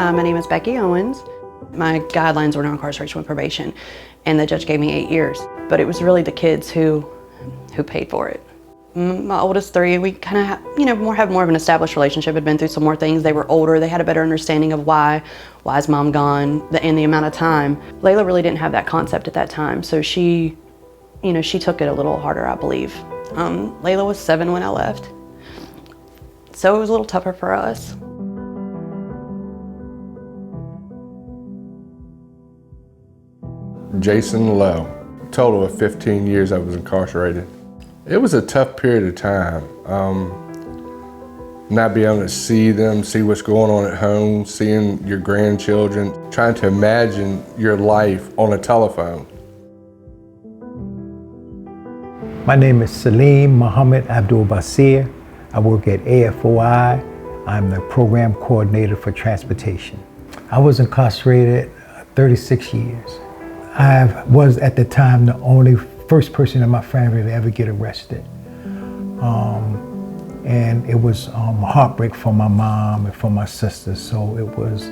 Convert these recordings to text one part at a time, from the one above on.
My name is Becky Owens. My guidelines were no incarceration with probation, and the judge gave me 8 years. But it was really the kids who paid for it. My oldest three, we kind of have more of an established relationship, had been through some more things. They were older, they had a better understanding of why is mom gone, and the amount of time. Layla really didn't have that concept at that time, so she took it a little harder, I believe. Layla was 7 when I left, so it was a little tougher for us. Jason Lowe, total of 15 years I was incarcerated. It was a tough period of time. Not being able to see them, see what's going on at home, seeing your grandchildren, trying to imagine your life on a telephone. My name is Salim Mohammed Abdul Basir. I work at AFOI. I'm the program coordinator for transportation. I was incarcerated 36 years. I was at the time the only first person in my family to ever get arrested. And it was a heartbreak for my mom and for my sister. So it was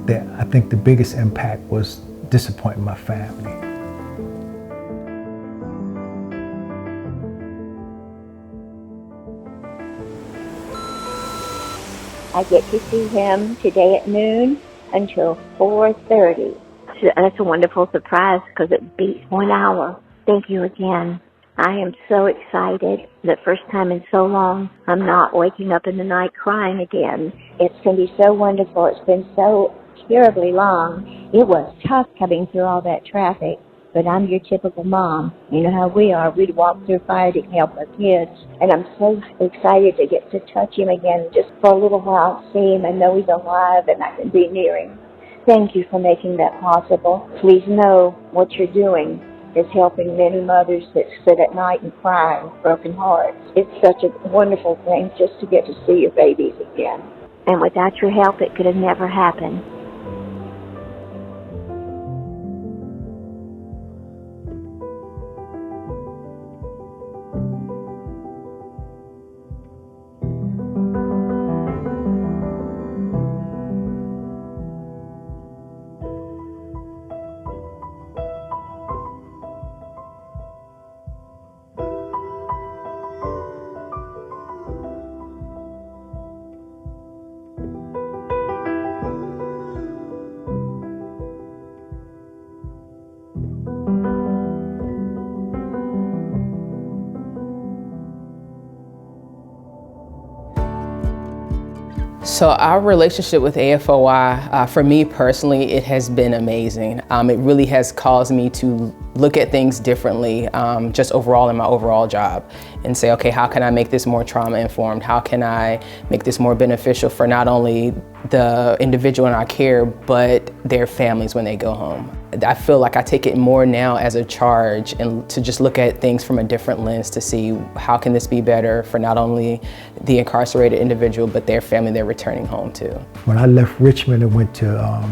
I think the biggest impact was disappointing my family. I get to see him today at noon until 4:30. That's a wonderful surprise because it beats 1 hour. Thank you again. I am so excited. The first time in so long, I'm not waking up in the night crying again. It's going to be so wonderful. It's been so terribly long. It was tough coming through all that traffic, but I'm your typical mom. You know how we are. We'd walk through fire to help our kids. And I'm so excited to get to touch him again just for a little while, see him and know he's alive and I can be near him. Thank you for making that possible. Please know what you're doing is helping many mothers that sit at night and cry with broken hearts. It's such a wonderful thing just to get to see your babies again. And without your help, it could have never happened. So our relationship with AFOI, for me personally, it has been amazing. It really has caused me to look at things differently, just overall in my overall job, and say, okay, how can I make this more trauma informed? How can I make this more beneficial for not only the individual in our care, but their families when they go home? I feel like I take it more now as a charge and to just look at things from a different lens to see how can this be better for not only the incarcerated individual, but their family they're returning home to. When I left Richmond and went to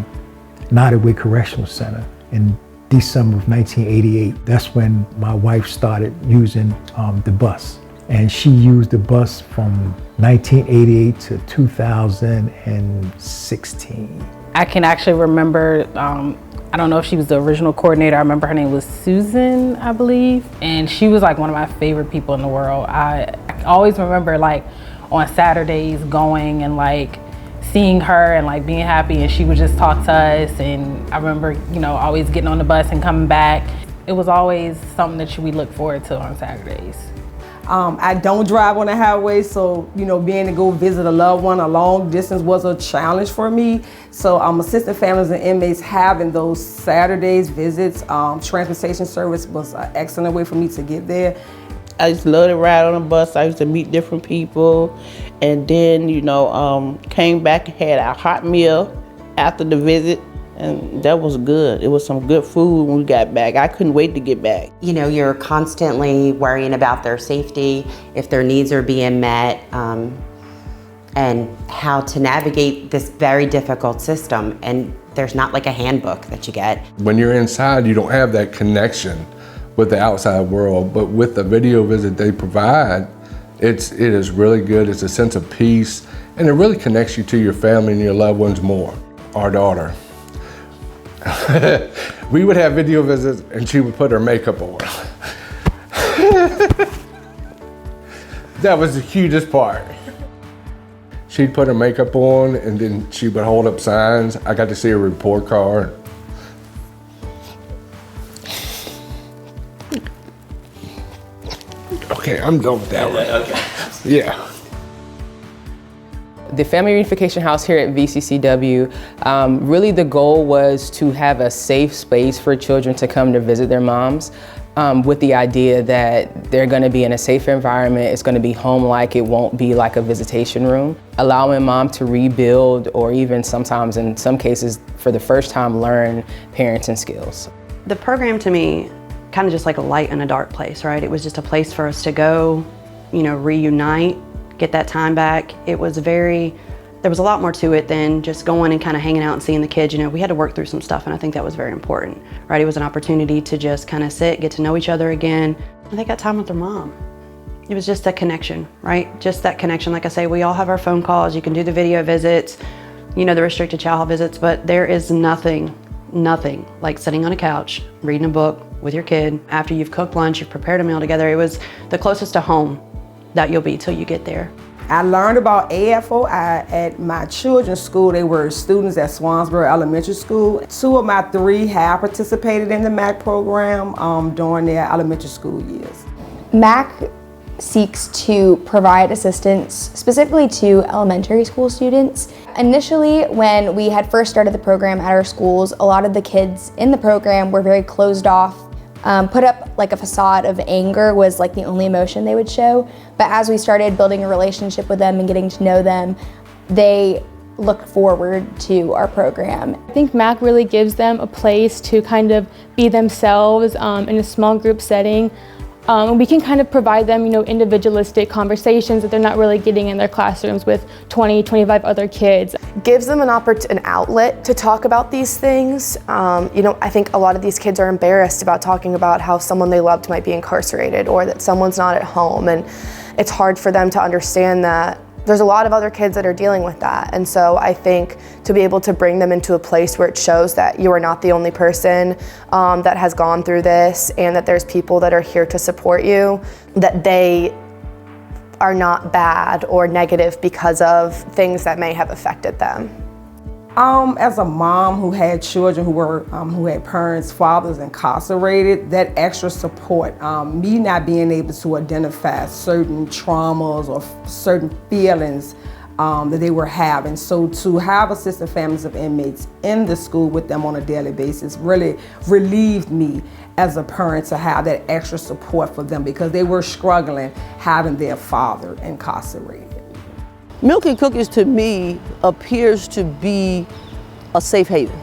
Nottoway Correctional Center in December of 1988, that's when my wife started using the bus. And she used the bus from 1988 to 2016. I can actually remember, I don't know if she was the original coordinator. I remember her name was Susan, I believe. And she was like one of my favorite people in the world. I always remember like on Saturdays going and like seeing her and like being happy, and she would just talk to us. And I remember, always getting on the bus and coming back. It was always something that we look forward to on Saturdays. I don't drive on the highway, so being to go visit a loved one a long distance was a challenge for me. So assisting families and inmates having those Saturdays visits, transportation service was an excellent way for me to get there. I just loved to ride on the bus. I used to meet different people, and then came back and had a hot meal after the visit. And that was good. It was some good food when we got back. I couldn't wait to get back. You're constantly worrying about their safety, if their needs are being met, and how to navigate this very difficult system. And there's not like a handbook that you get. When you're inside, you don't have that connection with the outside world, but with the video visit they provide, it is really good. It's a sense of peace, and it really connects you to your family and your loved ones more. our daughter. We would have video visits and she would put her makeup on. That was the hugest part. She'd put her makeup on and then she would hold up signs. I got to see her report card. Okay, I'm going with that one. Okay. Yeah. The Family Reunification House here at VCCW, really the goal was to have a safe space for children to come to visit their moms, with the idea that they're going to be in a safe environment, it's going to be home-like, it won't be like a visitation room. Allowing mom to rebuild, or even sometimes in some cases for the first time learn parenting skills. The program to me, kind of just like a light in a dark place, right? It was just a place for us to go, you know, reunite, get that time back. It was there was a lot more to it than just going and kind of hanging out and seeing the kids. You know, we had to work through some stuff, and I think that was very important, right? It was an opportunity to just kind of sit, get to know each other again. And they got time with their mom. It was just that connection, right? Just that connection. Like I say, we all have our phone calls, you can do the video visits, you know, the restricted child visits, but there is nothing like sitting on a couch, reading a book with your kid after you've cooked lunch, you've prepared a meal together. It was the closest to home that you'll be till you get there. I learned about AFOI at my children's school. They were students at Swansboro Elementary School. 2 of my 3 have participated in the MAC program during their elementary school years. MAC seeks to provide assistance specifically to elementary school students. Initially, when we had first started the program at our schools, a lot of the kids in the program were very closed off. Put up like a facade of anger was like the only emotion they would show. But as we started building a relationship with them and getting to know them, they looked forward to our program. I think MAC really gives them a place to kind of be themselves in a small group setting. We can kind of provide them, you know, individualistic conversations that they're not really getting in their classrooms with 20, 25 other kids. Gives them an outlet to talk about these things. You know, I think a lot of these kids are embarrassed about talking about how someone they loved might be incarcerated or that someone's not at home, and it's hard for them to understand that there's a lot of other kids that are dealing with that. And so I think to be able to bring them into a place where it shows that you are not the only person that has gone through this, and that there's people that are here to support you, that they are not bad or negative because of things that may have affected them. As a mom who had children who had parents, fathers incarcerated, that extra support, me not being able to identify certain traumas or certain feelings that they were having. So to have assistant families of inmates in the school with them on a daily basis really relieved me as a parent to have that extra support for them, because they were struggling having their father incarcerated. Milk and Cookies to me appears to be a safe haven.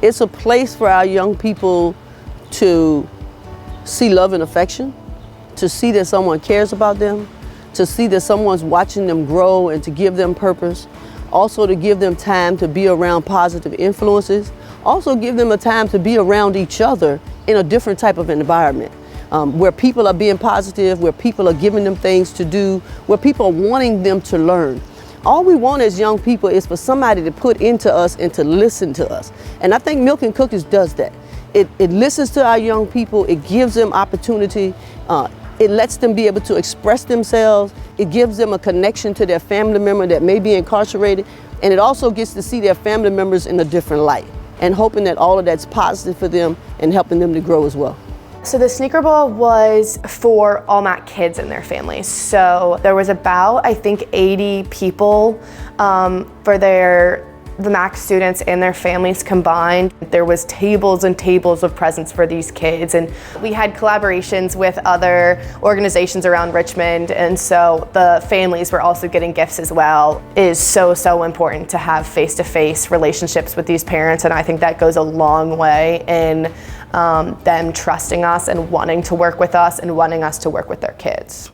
It's a place for our young people to see love and affection, to see that someone cares about them, to see that someone's watching them grow and to give them purpose, also to give them time to be around positive influences, also give them a time to be around each other in a different type of environment. Where people are being positive, where people are giving them things to do, where people are wanting them to learn. All we want as young people is for somebody to put into us and to listen to us. And I think Milk and Cookies does that. It listens to our young people, it gives them opportunity, it lets them be able to express themselves, it gives them a connection to their family member that may be incarcerated, and it also gets to see their family members in a different light, and hoping that all of that's positive for them and helping them to grow as well. So the Sneaker Ball was for all MAC kids and their families. So there was about, I think, 80 people for the MAC students and their families combined. There was tables and tables of presents for these kids, and we had collaborations with other organizations around Richmond, and so the families were also getting gifts as well. It is so important to have face-to-face relationships with these parents, and I think that goes a long way in them trusting us and wanting to work with us and wanting us to work with their kids.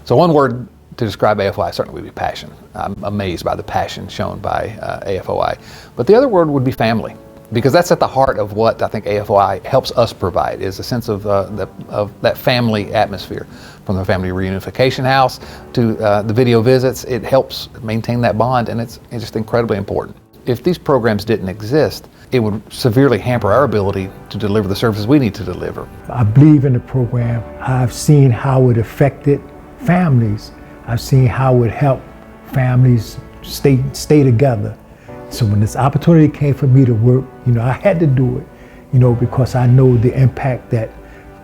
So one word to describe AFOI certainly would be passion. I'm amazed by the passion shown by AFOI. But the other word would be family, because that's at the heart of what I think AFOI helps us provide, is a sense of that family atmosphere. From the Family Reunification House to the video visits, it helps maintain that bond, and it's just incredibly important. If these programs didn't exist, it would severely hamper our ability to deliver the services we need to deliver. I believe in the program. I've seen how it affected families. I've seen how it helped families stay together. So when this opportunity came for me to work, I had to do it, because I know the impact that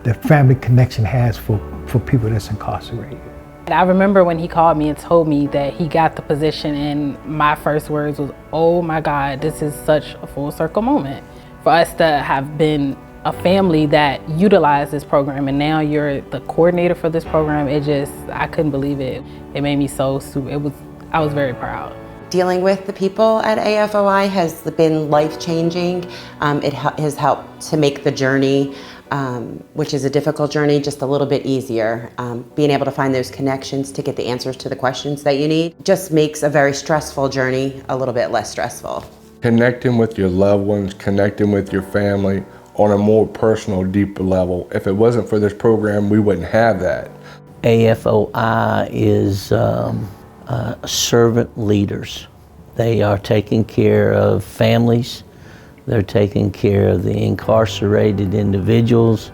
the family connection has for people that's incarcerated. I remember when he called me and told me that he got the position, and my first words was, oh my God, this is such a full circle moment. For us to have been a family that utilized this program, and now you're the coordinator for this program, I couldn't believe it. It made me I was very proud. Dealing with the people at AFOI has been life-changing. It has helped to make the journey, which is a difficult journey, just a little bit easier. Being able to find those connections to get the answers to the questions that you need just makes a very stressful journey a little bit less stressful. Connecting with your loved ones, connecting with your family on a more personal, deeper level. If it wasn't for this program, we wouldn't have that. AFOI is servant leaders. They are taking care of families, they're taking care of the incarcerated individuals,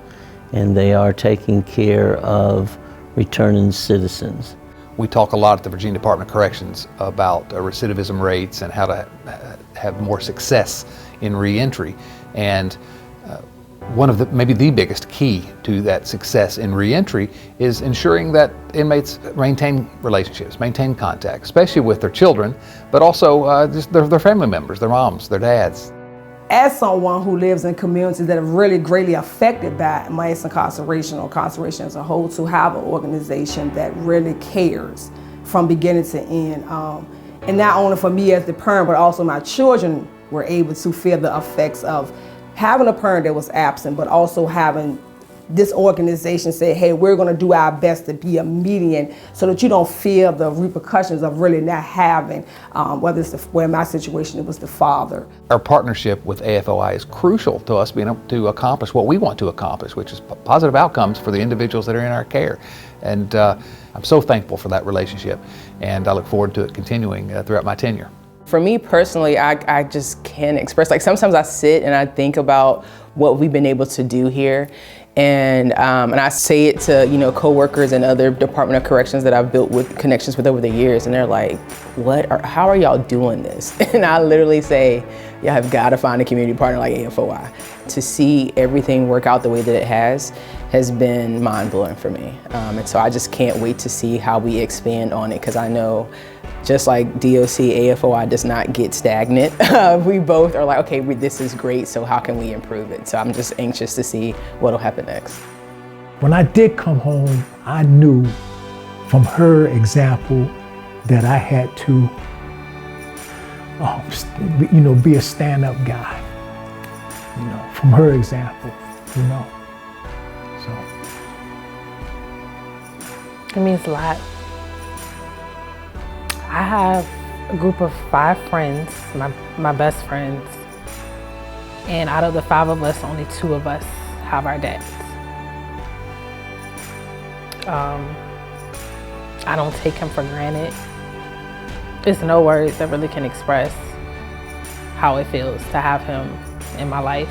and they are taking care of returning citizens. We talk a lot at the Virginia Department of Corrections about recidivism rates and how to have more success in reentry. And one of maybe the biggest key to that success in reentry is ensuring that inmates maintain relationships, maintain contact, especially with their children, but also just their family members, their moms, their dads. As someone who lives in communities that are really greatly affected by mass incarceration or incarceration as a whole, to have an organization that really cares from beginning to end. And not only for me as the parent, but also my children were able to feel the effects of having a parent that was absent, but also having this organization say, hey, we're gonna do our best to be a median so that you don't feel the repercussions of really not having, whether it's in my situation, it was the father. Our partnership with AFOI is crucial to us being able to accomplish what we want to accomplish, which is positive outcomes for the individuals that are in our care. And I'm so thankful for that relationship, and I look forward to it continuing throughout my tenure. For me personally, I just can't express, sometimes I sit and I think about what we've been able to do here. And I say it to coworkers and other Department of Corrections that I've built with connections with over the years, and they're like, how are y'all doing this? And I literally say, y'all have got to find a community partner like AFOI. To see everything work out the way that it has been mind-blowing for me. And so I just can't wait to see how we expand on it, because I know just like DOC, AFOI does not get stagnant. We both are like, okay, this is great, so how can we improve it? So I'm just anxious to see what'll happen next. When I did come home, I knew from her example that I had to, be a stand-up guy. From her example, so. It means a lot. I have a group of 5 friends, my best friends, and out of the 5 of us, only 2 of us have our dads. I don't take him for granted. There's no words that really can express how it feels to have him in my life.